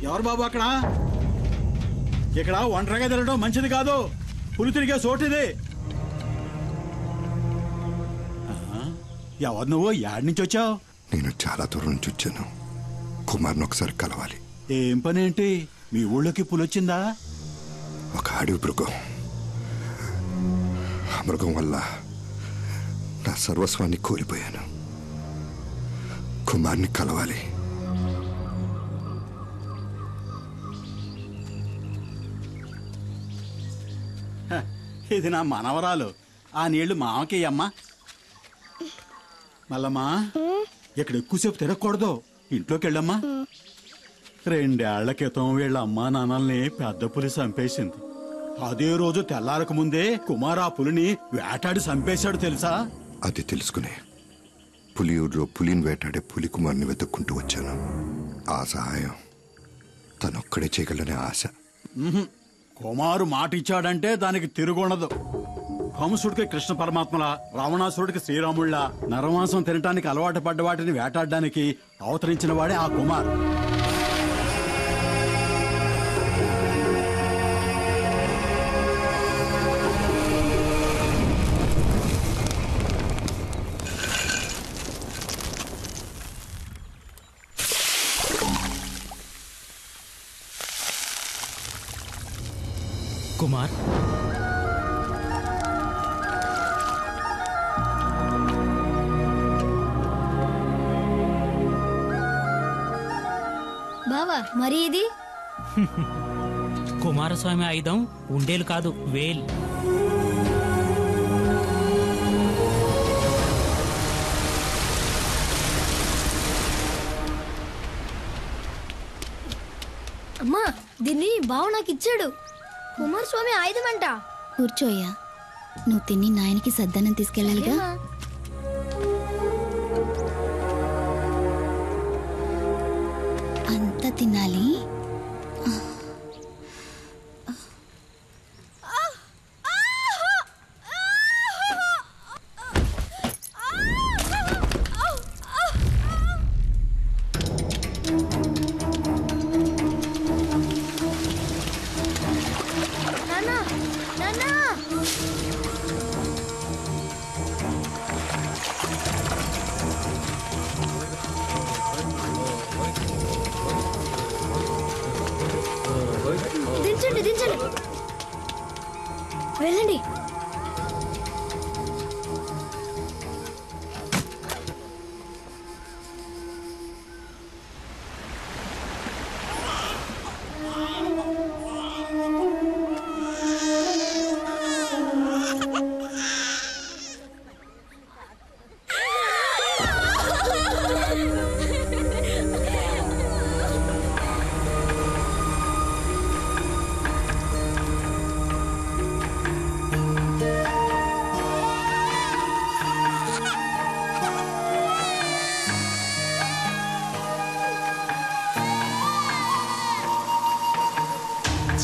ఎవరు బాబు అక్కడ? ఇక్కడ ఒంటరిగా తిరగడం మంచిది కాదు. పులి తిరిగే చోటిది. ఎవరు నువ్వు? యాడ్ నుంచి వచ్చావు? నేను చాలా దూరం నుంచి వచ్చాను. కుమార్ని ఒకసారి కలవాలి. ఏం పని ఏంటి? మీ ఊళ్ళోకి పులొచ్చిందా? ఒక అడవి మృగం. ఆ మృగం వల్ల నా సర్వస్వాన్ని కోల్పోయాను. కుమార్ని కలవాలి. ఇది నా మనవరాలు. ఆ నీళ్లు మామకి అమ్మా. మల్లమ్మా, ఇక్కడ ఎక్కువసేపు తిరగకూడదు. ఇంట్లోకి వెళ్ళమ్మా. 2 ఏళ్ల క్రితం వీళ్ళ అమ్మా నాన్నల్ని పెద్ద పులి చంపేసింది. అదే రోజు తెల్లారక ముందే కుమార్ ఆ పులిని వేటాడి చంపేశాడు తెలుసా? అది తెలుసుకునే పులియూరులో పులిని వేటాడే పులి కుమార్ని వెతుక్కుంటూ వచ్చాను. ఆ సహాయం తనొక్కడే చేయగలనే ఆశ. కుమారు మాట ఇచ్చాడంటే దానికి తిరుగుండదు. కంసుడికి కృష్ణ పరమాత్మల, రావణాసురుడికి శ్రీరాముళ్ళ, నరమాంసం తినటానికి అలవాటు పడ్డ వాటిని వేటాడడానికి అవతరించిన వాడే ఆ కుమార్. కుమార్, బావా మరి ఇది కుమారస్వామి ఆయుధం ఉండేలు కాదు, వేల్. అమ్మా, దీన్ని బావ నాకు ఇచ్చాడు. కుమారస్వామి ఆయుధం అంట. కూర్చోయ్యా. నువ్వు తిని నాయనకి సద్దన్నం తీసుకెళ్ళాలిగా. అంత తినాలి. దించండి దించండి, వెళ్ళండి.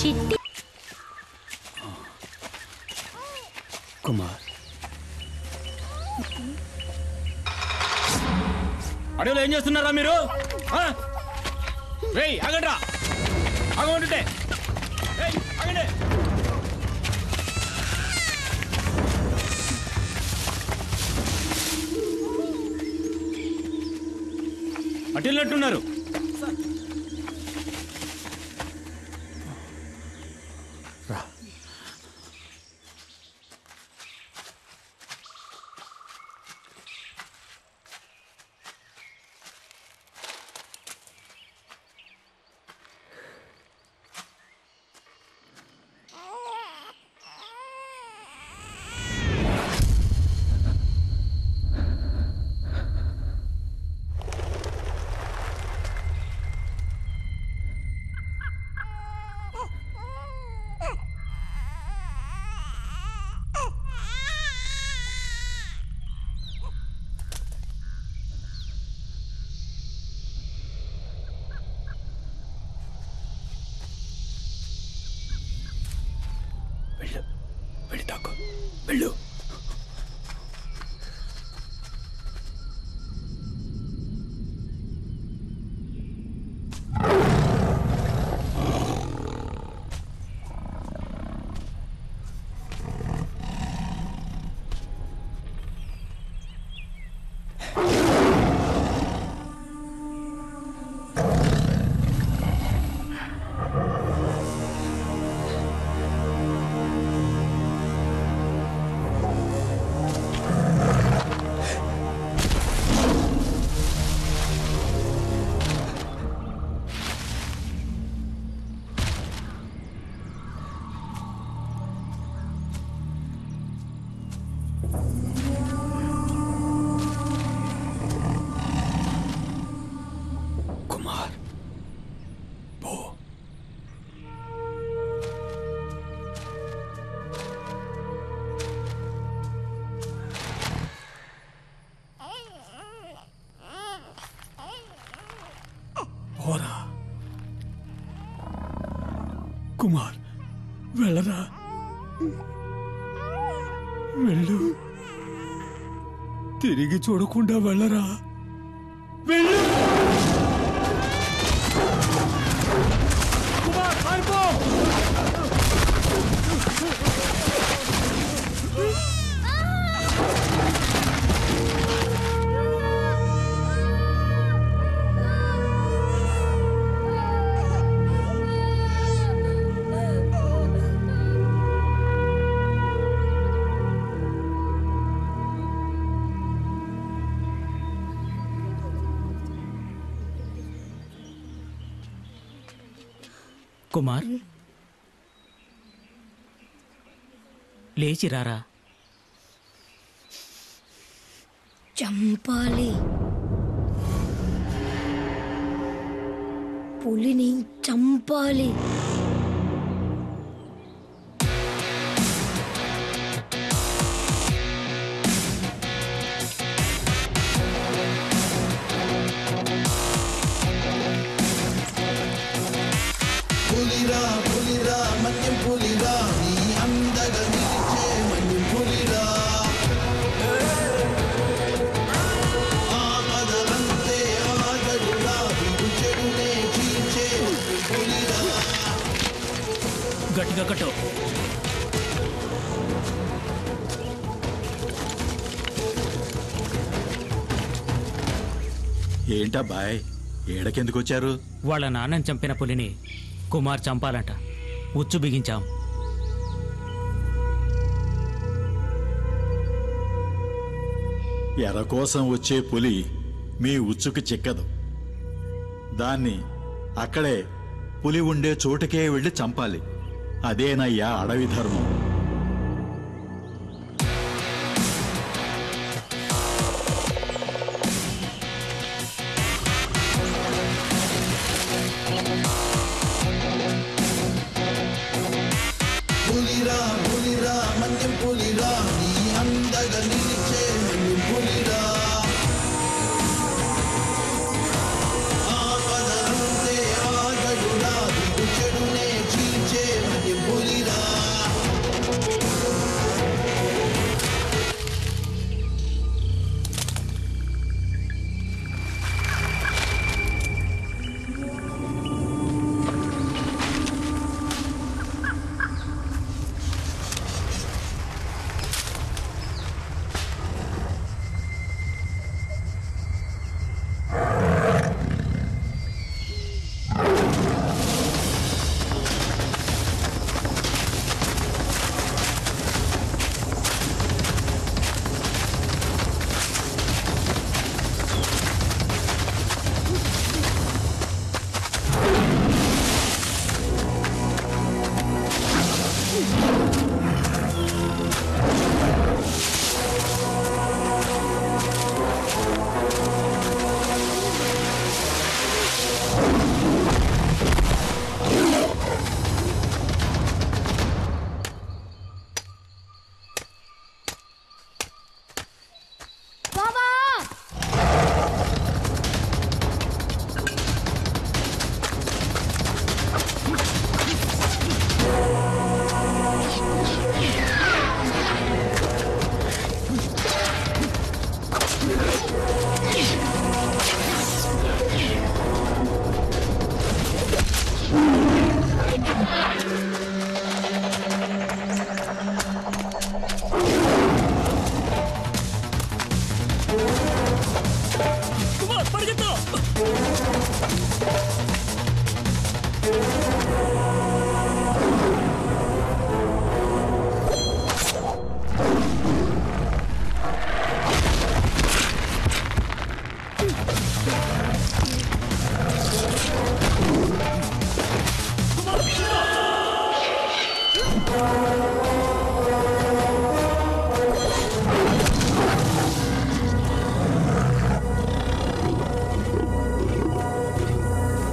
చిట్టి కుమార్, అడవిలో ఏం చేస్తున్నారా మీరు? ఆగండ్రా, ఆగమంటుంటే ఆగండి. అటు వెళ్ళినట్టున్నారు. పోరా. కుమార్ వెళ్ళరా, వెళ్ళు. తిరిగి చూడకుండా వెళ్ళరా, వెళ్ళు. కుమార్ పారిపో. కుమార్ లేచిరారా. చంపాలి, పులిని చంపాలి. పులిరా పులిరా మన్యం పులిరా నీ అందగా నిలిచే మన్యం పులిరా ఆపదలంతే ఆగడురా చెడునే చీల్చే పులిరా. గట్టిగా కట్టు. ఏంటబ్బాయ్, ఏడకెందుకు వచ్చారు? వాళ్ళ నాన్నని చంపిన పులిని కుమార్ చంపాలంట. ఉచ్చు బిగించాం. ఎర కోసం వచ్చే పులి మీ ఉచ్చుకు చిక్కదు. దాన్ని అక్కడే పులి ఉండే చోటుకే వెళ్ళి చంపాలి. అదేనయ్యా అడవి ధర్మం. పులిరా పులిరా మన్యం పులిరా నీ అందగా నిలిచే మన్యం పులిరా ఆపదలంతే ఆగడురా చెడునే చీల్చే మన్యం పులిరా.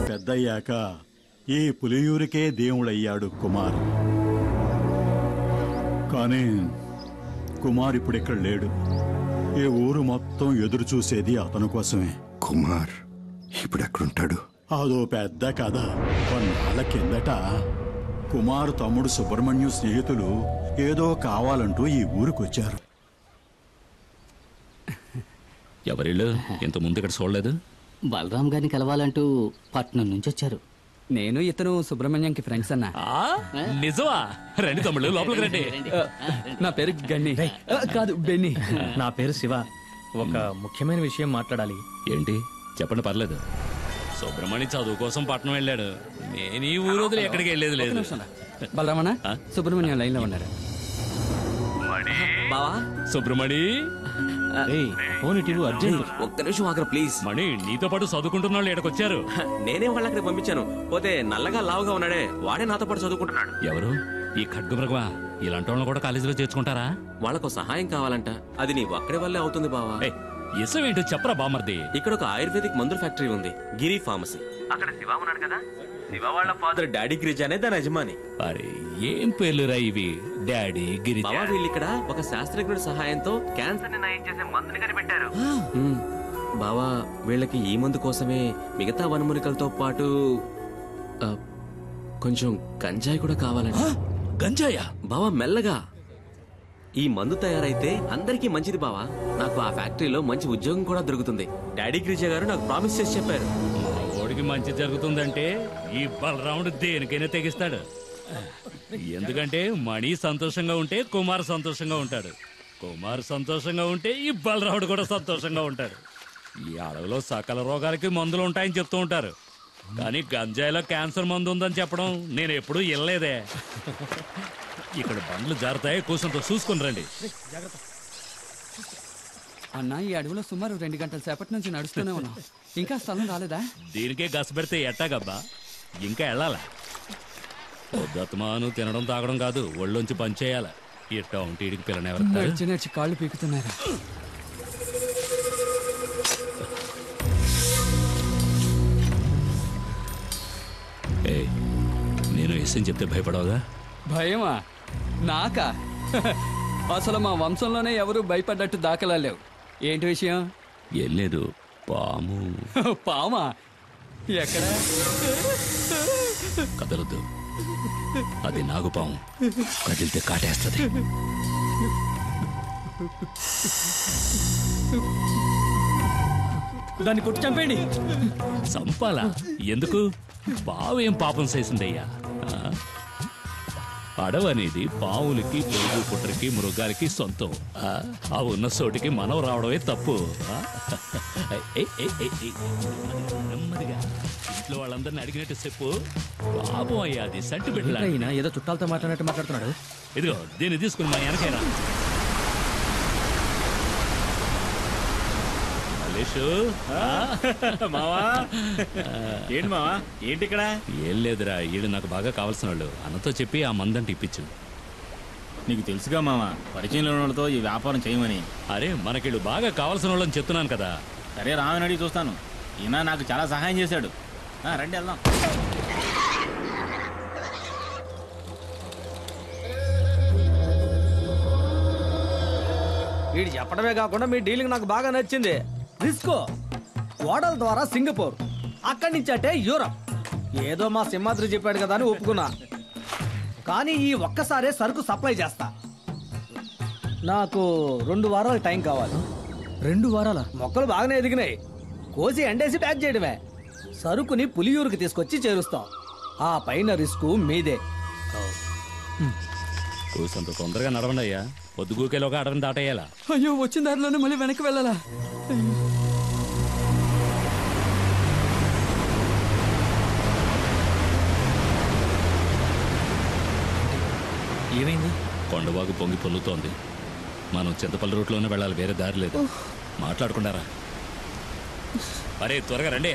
పెద్దయ్యాక ఈ పులియూరికే దేవుడయ్యాడు కుమార్. కానీ కుమార్ ఇప్పుడిక్కడ లేడు. ఈ ఊరు మొత్తం ఎదురు చూసేది అతని కోసమే. కుమార్ ఇప్పుడు ఎక్కడుంటాడు? అదో పెద్ద కథ. కొన్నాళ్ళ కిందట కుమార్ తమ్ముడు సుబ్రహ్మణ్యం స్నేహితులు ఏదో కావాలంటూ ఈ ఊరికొచ్చారు. ఎవరిళ్ళు ఇంత ముందు ఇక్కడ చూడలేదు? బలరాం గారిని కలవాలంటూ పట్నం నుంచి వచ్చారు. నేను ఇతను సుబ్రహ్మణ్యంకి ఫ్రెండ్స్ అన్నా. నిజమా? రండి తమ్ముళ్ళు, లోపలికి రండి. నా పేరు గన్ని, కాదు బెన్ని. నా పేరు శివ. ఒక ముఖ్యమైన విషయం మాట్లాడాలి. ఏంటి చెప్పండి, పర్లేదు. సుబ్రహ్మణ్యం చదువు కోసం పట్నం వెళ్ళాడు. నేను ఈ ఊరు వదిలి ఎక్కడికి వెళ్ళేది లేదు. బలరామణ, సుబ్రహ్మణ్యం లైన్ లో ఉన్నారు. బావా సుబ్రహ్మణి, ఫోన్ ఇటు అర్జెంట్. ఒక్క నిమిషం ఆగరా ప్లీజ్. మణి, నీతో పాటు చదువుకుంటున్న వాళ్ళు ఇక్కడికి వచ్చారు. నేనే వాళ్ళ అక్కడికి పంపించాను. పోతే నల్లగా లావుగా ఉన్నాడే వాడే నాతో పాటు చదువుకుంటున్నాడు. ఎవరు? ఈ ఖడ్గమృగమా? ఇలాంటి వాళ్ళని కూడా కాలేజీలో చేర్చుకుంటారా? వాళ్ళకు సహాయం కావాలంట. అది నీ ఒక్కడి వల్లే అవుతుంది బావా. ఇసం ఏంటో చెప్పరా బామర్ది. ఇక్కడ ఒక ఆయుర్వేదిక్ మందుల ఫ్యాక్టరీ ఉంది, గిరి ఫార్మసీ. అక్కడ శివ ఉన్నాడు కదా, శివ వాళ్ళ ఫాదర్ డాడీ గిరిజ అనే దాని యజమాని. అరే ఏం పేర్లురా ఇవి, డాడీ గిరిజ. బావా వీళ్ళు ఇక్కడ ఒక శాస్త్రజ్ఞుడి సహాయంతో క్యాన్సర్ ని నయం చేసే మందుని కనిపెట్టారు. బావా వీళ్ళకి ఈ మందు కోసమే మిగతా వనమూలికలతో పాటు కొంచెం గంజాయి కూడా కావాలంట. గంజాయా? బావా మెల్లగా. ఈ మందు తయారైతే అందరికీ మంచిది బావా. నాకు ఆ ఫ్యాక్టరీలో మంచి ఉద్యోగం కూడా దొరుకుతుంది. డాడీ గిరిజ గారు నాకు ప్రామిస్ చేసి చెప్పారు. ఓడికి మంచి జరుగుతుందంటే ఈ బలరాముడు దేనికైనా తెగిస్తాడు. ఎందుకంటే మణి సంతోషంగా ఉంటే కుమార్ సంతోషంగా ఉంటాడు. కుమార్ సంతోషంగా ఉంటే ఈ బలరాముడు కూడా సంతోషంగా ఉంటాడు. ఈ అడవిలో సకల రోగాలకి మందులు ఉంటాయని చెప్తూ ఉంటారు, కానీ గంజాయిలో క్యాన్సర్ మందు ఉందని చెప్పడం నేను ఎప్పుడూ వినలేదే. ఇక్కడ బండ్లు జారుతాయి, కూర్చొంతో చూసుకుని రండి. అన్న, ఈ అడవిలో సుమారు 2 గంటల సేపటి నుంచి నడుస్తూనే ఉన్నాం. ఇంకా స్థలం రాలేదా? దీనికే గస పెడితే ఎట్టాగబ్బా, ఇంకా వెళ్ళాలా? పొద్దుమాను తినడం తాగడం కాదు, ఒళ్ళొంచి పనిచేయాల. ఇట్టా ఉంటే ఇడికి పిల్లనెవరు నడిచి కాళ్ళు పీకుతున్నారు. నేను ఎస్ఎం చెప్తే భయపడవుగా? భయమా? నాకా? అసలు మా వంశంలోనే ఎవరు భయపడ్డట్టు దాఖలా లేవు. ఏంటి విషయం? ఏం లేదు, పాము. పామా? ఎక్కడ? కదలొద్దు, అది నాగుపాము. కదిలితే కాటేస్తుంది. దాన్ని కొట్టి చంపేయండి. చంపాలా? ఎందుకు? పావు ఏం పాపం చేసిందయ్యా? అడవి అనేది పావులకి, పొరుగు పుట్టరికి, మృగాలకి సొంతం. ఆ ఉన్న చోటికి మనం రావడమే తప్పు. నెమ్మదిగా ఇంట్లో వాళ్ళందరినీ అడిగినట్టు చెప్పు. పాపం అయ్యా, అది సంటి బిడ్డ. ఏదో చుట్టాలతో మాట్లాడినట్టు మాట్లాడుతున్నాడు. ఇదిగో దీన్ని తీసుకుని మా వెనకైనా. మావా ఏంటి మావా, ఏంటి ఇక్కడ? ఏం లేదురా, వీళ్ళు నాకు బాగా కావాల్సిన వాళ్ళు. అన్నతో చెప్పి ఆ మందంటే ఇప్పించు. నీకు తెలుసుగా మావా, పరిచయంలో ఉన్న వాళ్ళతో ఈ వ్యాపారం చేయమని. అరే మనకిళ్ళు బాగా కావాల్సిన వాళ్ళని చెప్తున్నాను కదా. సరే రామని అడిగి చూస్తాను. ఈయన నాకు చాలా సహాయం చేశాడు. రండి వెళ్దాం. వీడు చెప్పడమే కాకుండా మీ డీలింగ్ నాకు బాగా నచ్చింది. రిస్కో ఓడల ద్వారా సింగపూర్, అక్కడి నుంచి అంటే యూరప్. ఏదో మా సింహాద్రి చెప్పాడు కదా అని ఒప్పుకున్నా. కానీ ఈ ఒక్కసారే సరుకు సప్లై చేస్తా. నాకు 2 వారాల టైం కావాలి. 2 వారాల? మొక్కలు బాగానే ఎదిగినాయి. కోసి ఎండేసి ప్యాక్ చేయడమే. సరుకుని పులియూరుకి తీసుకొచ్చి చేరుస్తాం. ఆ పైన రిస్క్ మీదే. కూసంత తొందరగా నడవండి అయ్యా, పొద్దుగూకేలోగా అడవిని దాటేయాలా? అయ్యో, వచ్చిన దారిలోనే మళ్ళీ వెనక్కి వెళ్ళాలా? ఏమైంది? కొండవాగు పొంగి పొల్లుతోంది. మనం చింతపల్లి రూట్లోనే వెళ్ళాలి, వేరే దారి లేదు. మాట్లాడుకుంటారా? అరే త్వరగా రండి.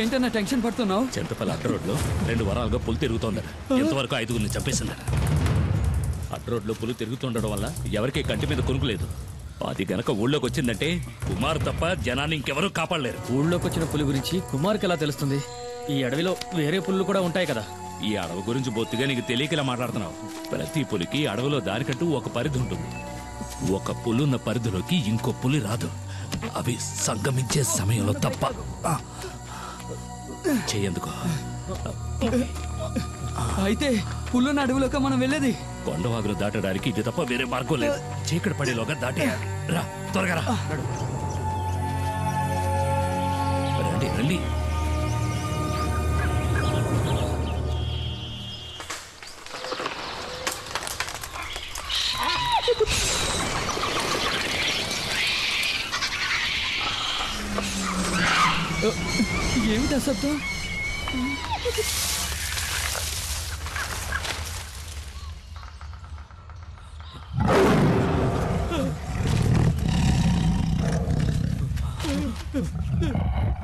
ఏంటన్నా టెన్షన్ పడుతున్నావు? చింతపల్లి అడ్డ రోడ్లో 2 వారాలుగా పులి తిరుగుతోందట. ఎంతవరకు 5గురిని చంపేసిందట. అడ్డ రోడ్లో పులి తిరుగుతుండడం వల్ల ఎవరికి కంటి మీద కొనుక్కులేదు. అది గనక ఊళ్ళోకి వచ్చిందంటే కుమార్ తప్ప జనాన్ని ఇంకెవరూ కాపాడలేరు. ఊళ్ళోకి వచ్చిన పులి గురించి కుమార్కి ఎలా తెలుస్తుంది? ఈ అడవిలో వేరే పులులు కూడా ఉంటాయి కదా. ఈ అడవి గురించి బొత్తిగా నీకు తెలియకలా మాట్లాడుతున్నావు. ప్రతి పులికి అడవిలో దానికంటూ ఒక పరిధి ఉంటుంది. ఒక పులున్న పరిధిలోకి ఇంకో పులి రాదు. అవి సంగమించే సమయంలో తప్ప. చెయ్యందుకో. అయితే పుల్లున్న అడవిలోకి మనం వెళ్ళేది? కొండవాగులు దాటడానికి ఇది తప్ప వేరే మార్గం లేదు. చీకటి పడేలోగా దాటేయాలి. రా, త్వరగా రా. రండి రండి. ఏమిటా శబ్దం?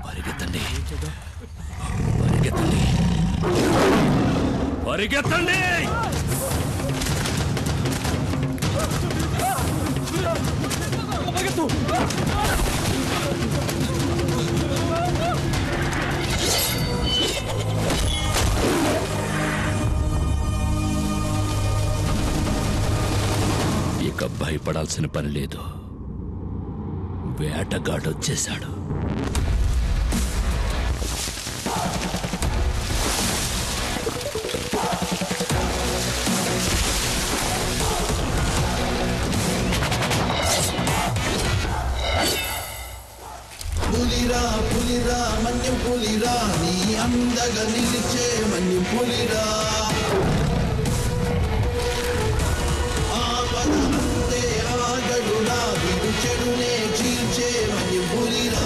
పరిగెత్తండి, పరిగెత్తండి, పరిగెత్తండి. ఇక భయపడాల్సిన పని లేదు. వేటగాడొచ్చేశాడు. పులిరా పులిరా మన్యం పులిరా, నీ అందగా నిలిచే మన్యం పులిరా. ఆపద అంతే ఆగడురా, విడు చెడునే చీల్చే మన్యం పులిరా.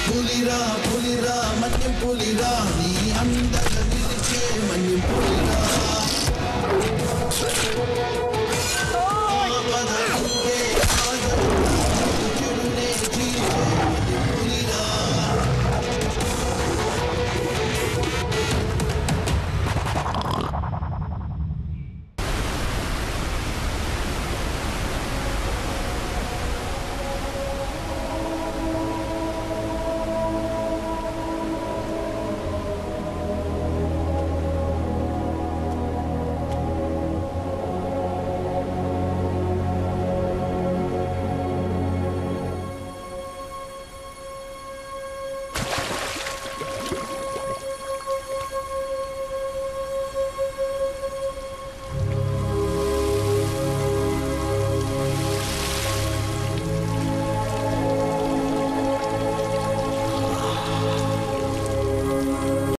పులిరా పులిరా మన్యం పులిరా, నీ అందగా నిలిచే మన్యం పులిరా.